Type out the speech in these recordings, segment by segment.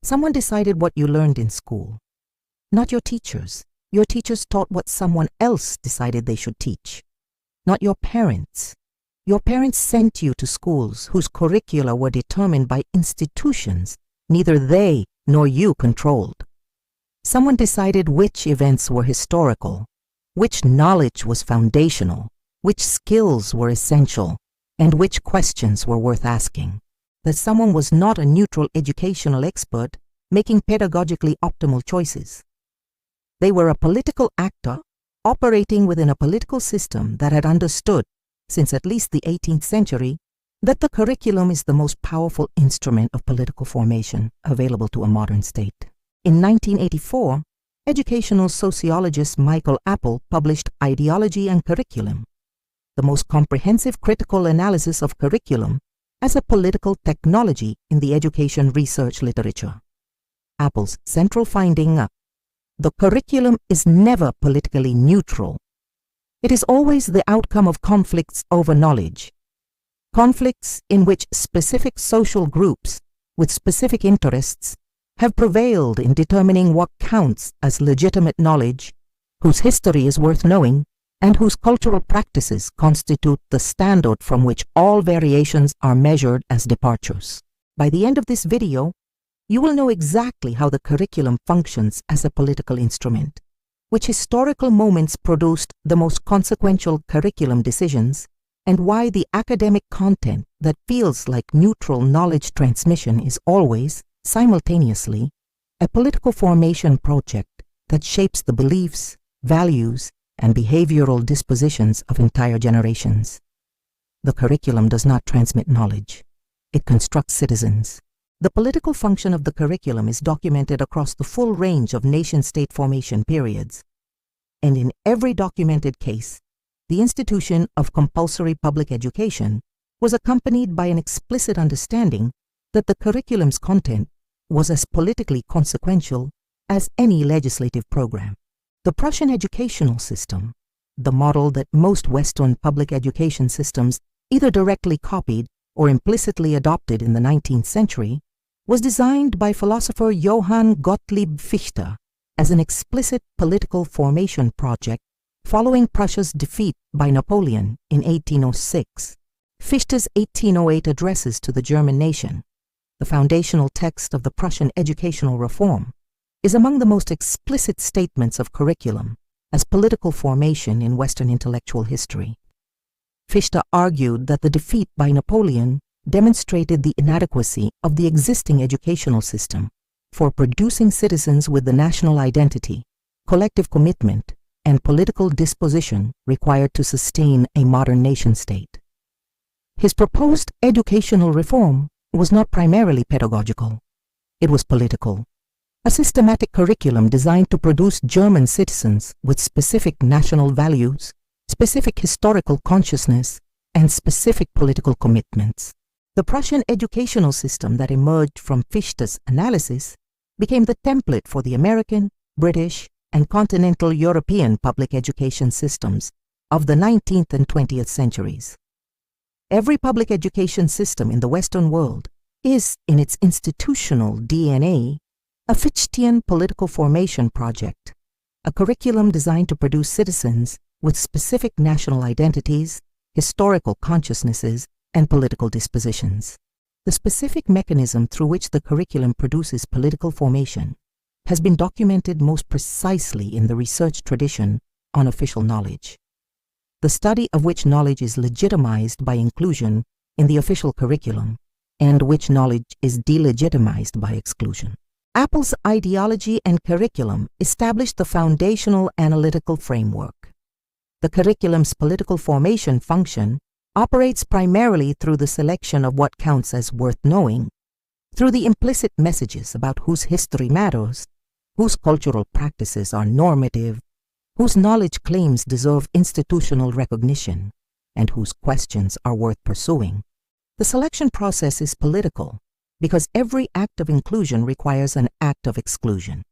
Someone decided what you learned in school. Not your teachers. Your teachers taught what someone else decided they should teach. Not your parents. Your parents sent you to schools whose curricula were determined by institutions neither they nor you controlled. Someone decided which events were historical, which knowledge was foundational, which skills were essential, and which questions were worth asking. That someone was not a neutral educational expert making pedagogically optimal choices. They were a political actor operating within a political system that had understood, since at least the 18th century, that the curriculum is the most powerful instrument of political formation available to a modern state. In 1984, educational sociologist Michael Apple published Ideology and Curriculum, the most comprehensive critical analysis of curriculum as a political technology in the education research literature. Apple's central finding: the curriculum is never politically neutral. It is always the outcome of conflicts over knowledge. Conflicts in which specific social groups with specific interests have prevailed in determining what counts as legitimate knowledge, whose history is worth knowing, and whose cultural practices constitute the standard from which all variations are measured as departures. By the end of this video, you will know exactly how the curriculum functions as a political instrument, which historical moments produced the most consequential curriculum decisions, and why the academic content that feels like neutral knowledge transmission is always, simultaneously, a political formation project that shapes the beliefs, values, and behavioral dispositions of entire generations. The curriculum does not transmit knowledge. It constructs citizens. The political function of the curriculum is documented across the full range of nation-state formation periods, and in every documented case, the institution of compulsory public education was accompanied by an explicit understanding that the curriculum's content was as politically consequential as any legislative program. The Prussian educational system, the model that most Western public education systems either directly copied or implicitly adopted in the 19th century, was designed by philosopher Johann Gottlieb Fichte as an explicit political formation project following Prussia's defeat by Napoleon in 1806. Fichte's 1808 addresses to the German nation, the foundational text of the Prussian educational reform, is among the most explicit statements of curriculum as political formation in Western intellectual history. Fichte argued that the defeat by Napoleon demonstrated the inadequacy of the existing educational system for producing citizens with the national identity, collective commitment, and political disposition required to sustain a modern nation-state. His proposed educational reform was not primarily pedagogical. It was political. A systematic curriculum designed to produce German citizens with specific national values, specific historical consciousness, and specific political commitments. The Prussian educational system that emerged from Fichte's analysis became the template for the American, British, and continental European public education systems of the 19th and 20th centuries. Every public education system in the Western world is, in its institutional DNA, a Fichtian political formation project, a curriculum designed to produce citizens with specific national identities, historical consciousnesses, and political dispositions. The specific mechanism through which the curriculum produces political formation has been documented most precisely in the research tradition on official knowledge, the study of which knowledge is legitimized by inclusion in the official curriculum and which knowledge is delegitimized by exclusion. Apple's Ideology and Curriculum established the foundational analytical framework. The curriculum's political formation function operates primarily through the selection of what counts as worth knowing, through the implicit messages about whose history matters, whose cultural practices are normative, whose knowledge claims deserve institutional recognition, and whose questions are worth pursuing. The selection process is political because every act of inclusion requires an act of exclusion,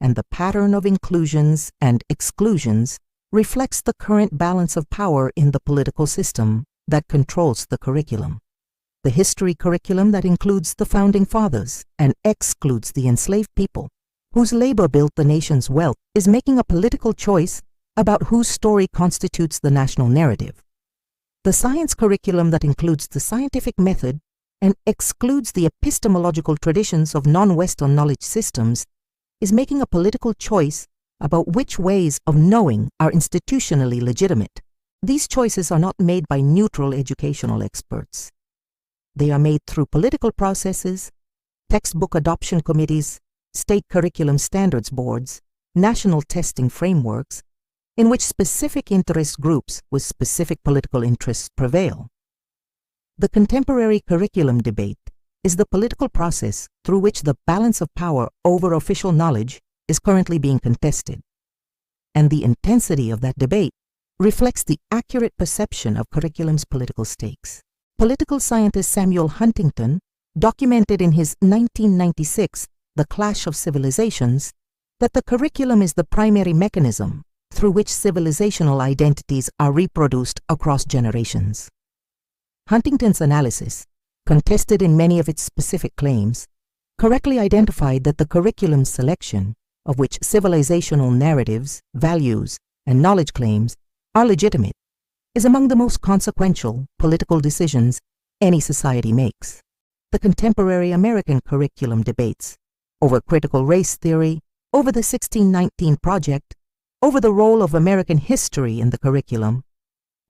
and the pattern of inclusions and exclusions reflects the current balance of power in the political system that controls the curriculum. The history curriculum that includes the Founding Fathers and excludes the enslaved people, whose labor built the nation's wealth, is making a political choice about whose story constitutes the national narrative. The science curriculum that includes the scientific method and excludes the epistemological traditions of non-Western knowledge systems is making a political choice about which ways of knowing are institutionally legitimate. These choices are not made by neutral educational experts. They are made through political processes, textbook adoption committees, state curriculum standards boards, national testing frameworks, in which specific interest groups with specific political interests prevail. The contemporary curriculum debate is the political process through which the balance of power over official knowledge is currently being contested. And the intensity of that debate reflects the accurate perception of curriculum's political stakes. Political scientist Samuel Huntington documented in his 1996 The Clash of Civilizations that the curriculum is the primary mechanism through which civilizational identities are reproduced across generations. Huntington's analysis, contested in many of its specific claims, correctly identified that the curriculum selection, of which civilizational narratives, values, and knowledge claims are legitimate, is among the most consequential political decisions any society makes. The contemporary American curriculum debates over critical race theory, over the 1619 Project, over the role of American history in the curriculum,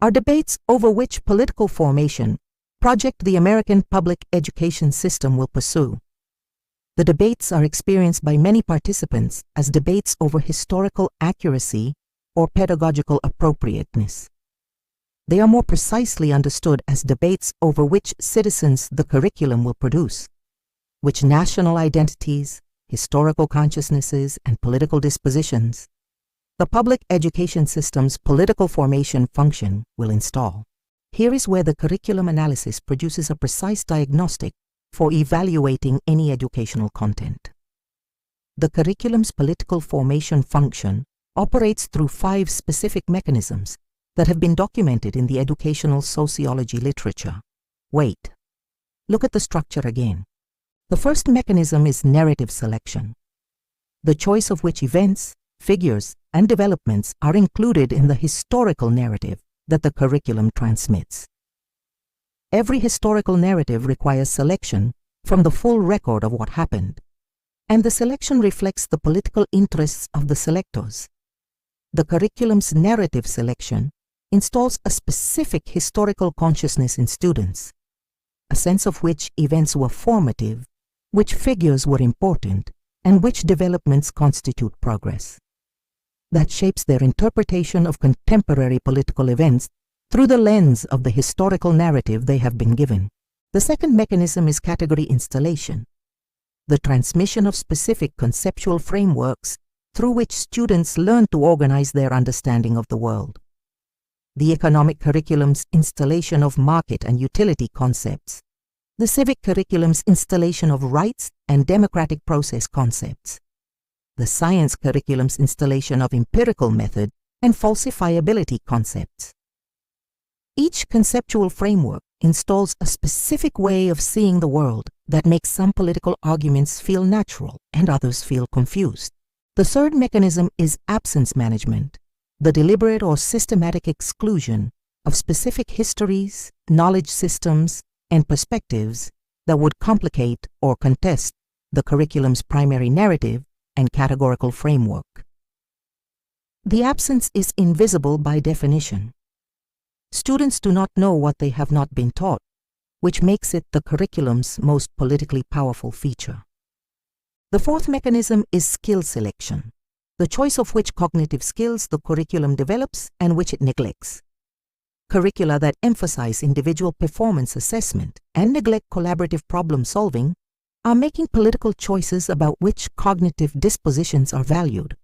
are debates over which political formation project the American public education system will pursue. The debates are experienced by many participants as debates over historical accuracy or pedagogical appropriateness. They are more precisely understood as debates over which citizens the curriculum will produce, which national identities, historical consciousnesses, and political dispositions the public education system's political formation function will install. Here is where the curriculum analysis produces a precise diagnostic for evaluating any educational content. The curriculum's political formation function operates through 5 specific mechanisms that have been documented in the educational sociology literature. Wait. Look at the structure again. The first mechanism is narrative selection, the choice of which events, figures, and developments are included in the historical narrative that the curriculum transmits. Every historical narrative requires selection from the full record of what happened, and the selection reflects the political interests of the selectors. The curriculum's narrative selection installs a specific historical consciousness in students, a sense of which events were formative, which figures were important, and which developments constitute progress. That shapes their interpretation of contemporary political events through the lens of the historical narrative they have been given. The second mechanism is category installation, the transmission of specific conceptual frameworks through which students learn to organize their understanding of the world. The economic curriculum's installation of market and utility concepts, the civic curriculum's installation of rights and democratic process concepts, the science curriculum's installation of empirical method and falsifiability concepts. Each conceptual framework installs a specific way of seeing the world that makes some political arguments feel natural and others feel confused. The third mechanism is absence management, the deliberate or systematic exclusion of specific histories, knowledge systems, and perspectives that would complicate or contest the curriculum's primary narrative and categorical framework. The absence is invisible by definition. Students do not know what they have not been taught, which makes it the curriculum's most politically powerful feature. The fourth mechanism is skill selection, the choice of which cognitive skills the curriculum develops and which it neglects. Curricula that emphasize individual performance assessment and neglect collaborative problem solving are making political choices about which cognitive dispositions are valued.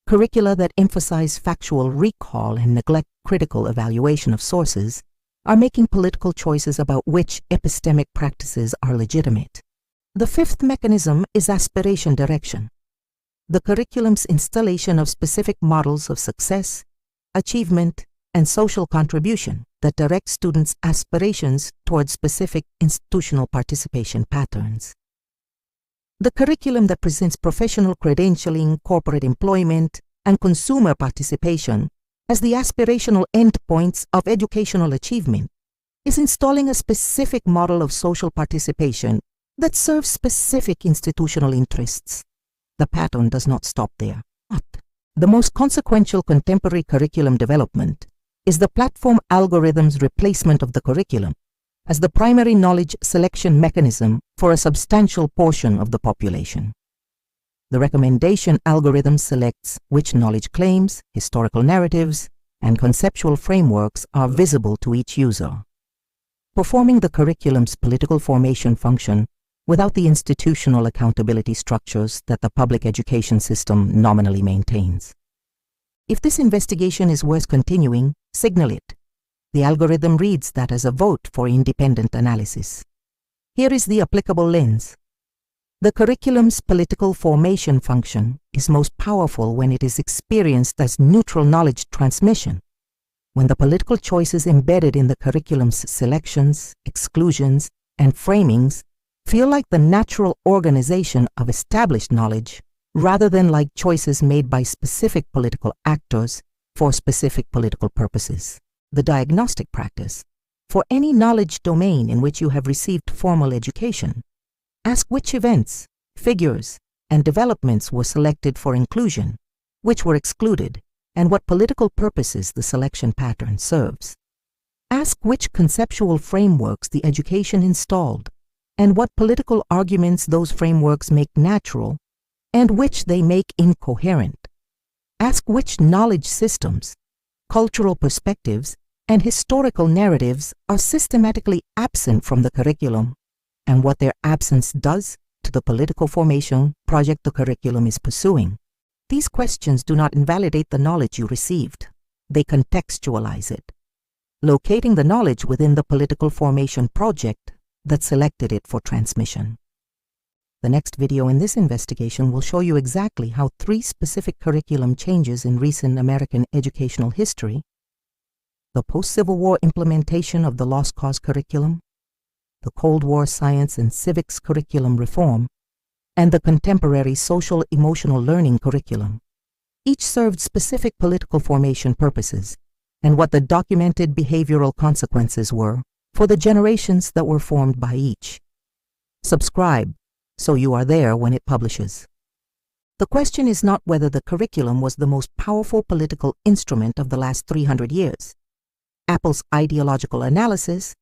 Curricula that emphasize factual recall and neglect critical evaluation of sources are making political choices about which epistemic practices are legitimate. The fifth mechanism is aspiration direction, the curriculum's installation of specific models of success, achievement, and social contribution that direct students' aspirations towards specific institutional participation patterns. The curriculum that presents professional credentialing, corporate employment, and consumer participation as the aspirational endpoints of educational achievement is installing a specific model of social participation that serves specific institutional interests. The pattern does not stop there. But the most consequential contemporary curriculum development is the platform algorithm's replacement of the curriculum as the primary knowledge selection mechanism for a substantial portion of the population. The recommendation algorithm selects which knowledge claims, historical narratives, and conceptual frameworks are visible to each user, performing the curriculum's political formation function without the institutional accountability structures that the public education system nominally maintains. If this investigation is worth continuing, signal it. The algorithm reads that as a vote for independent analysis. Here is the applicable lens. The curriculum's political formation function is most powerful when it is experienced as neutral knowledge transmission, when the political choices embedded in the curriculum's selections, exclusions, and framings feel like the natural organization of established knowledge rather than like choices made by specific political actors for specific political purposes. The diagnostic practice. For any knowledge domain in which you have received formal education, ask which events, figures, and developments were selected for inclusion, which were excluded, and what political purposes the selection pattern serves. Ask which conceptual frameworks the education installed, and what political arguments those frameworks make natural, and which they make incoherent. Ask which knowledge systems, cultural perspectives, and historical narratives are systematically absent from the curriculum, and what their absence does to the political formation project the curriculum is pursuing. These questions do not invalidate the knowledge you received. They contextualize it, locating the knowledge within the political formation project that selected it for transmission. The next video in this investigation will show you exactly how 3 specific curriculum changes in recent American educational history, the post-Civil War implementation of the Lost Cause curriculum, the Cold War science and civics curriculum reform, and the contemporary social-emotional learning curriculum. Each served specific political formation purposes, and what the documented behavioral consequences were for the generations that were formed by each. Subscribe so you are there when it publishes. The question is not whether the curriculum was the most powerful political instrument of the last 300 years. Apple's ideological analysis,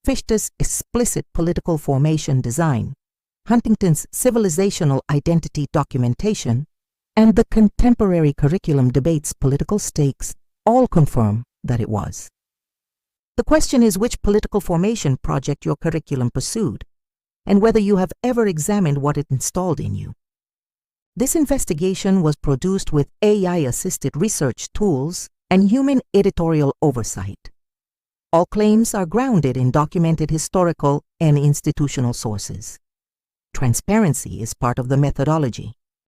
Fichte's explicit political formation design, Huntington's civilizational identity documentation, and the contemporary curriculum debate's political stakes all confirm that it was. The question is which political formation project your curriculum pursued, and whether you have ever examined what it installed in you. This investigation was produced with AI-assisted research tools and human editorial oversight. All claims are grounded in documented historical and institutional sources. Transparency is part of the methodology.